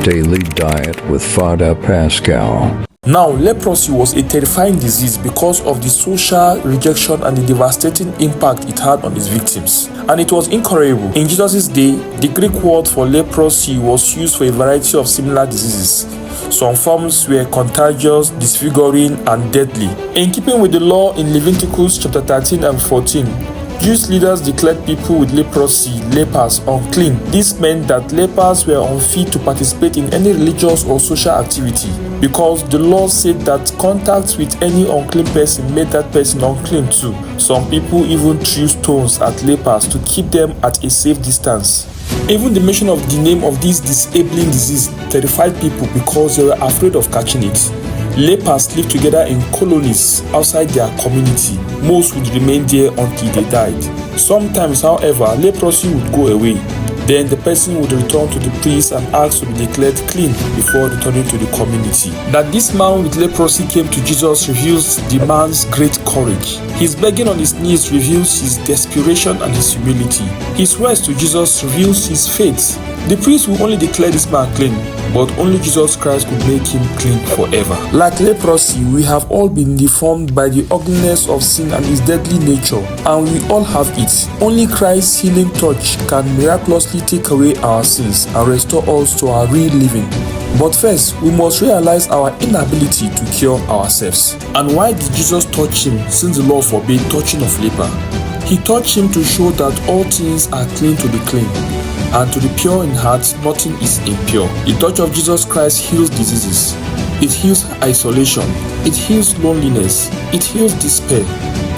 Daily Diet with Father Pascal. Now, leprosy was a terrifying disease because of the social rejection and the devastating impact it had on its victims. And it was incurable. In Jesus' day, the Greek word for leprosy was used for a variety of similar diseases. Some forms were contagious, disfiguring, and deadly. In keeping with the law in Leviticus chapter 13 and 14, Jewish leaders declared people with leprosy, lepers, unclean. This meant that lepers were unfit to participate in any religious or social activity, because the law said that contact with any unclean person made that person unclean too. Some people even threw stones at lepers to keep them at a safe distance. Even the mention of the name of this disabling disease terrified people because they were afraid of catching it. Lepers lived together in colonies outside their community. Most would remain there until they died. Sometimes, however, leprosy would go away. Then the person would return to the priest and ask to be declared clean before returning to the community. That this man with leprosy came to Jesus reveals the man's great courage. His begging on his knees reveals his desperation and his humility. His words to Jesus reveals his faith. The priest will only declare this man clean, but only Jesus Christ could make him clean forever. Like leprosy, we have all been deformed by the ugliness of sin and its deadly nature, and we all have it. Only Christ's healing touch can miraculously take away our sins and restore us to our real living. But first, we must realize our inability to cure ourselves. And why did Jesus touch him, since the law forbade touching of leper? He touched him to show that all things are clean to the clean, and to the pure in heart, nothing is impure. The touch of Jesus Christ heals diseases. It heals isolation. It heals loneliness. It heals despair.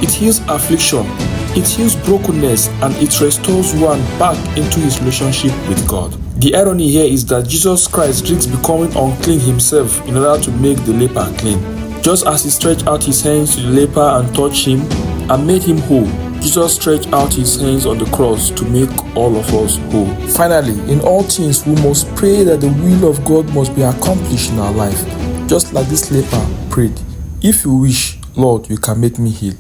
It heals affliction. It heals brokenness, and it restores one back into his relationship with God. The irony here is that Jesus Christ risks becoming unclean himself in order to make the leper clean. Just as he stretched out his hands to the leper and touched him and made him whole, Jesus stretched out his hands on the cross to make all of us whole. Finally, in all things, we must pray that the will of God must be accomplished in our life, just like this leper prayed. If you wish, Lord, you can make me heal.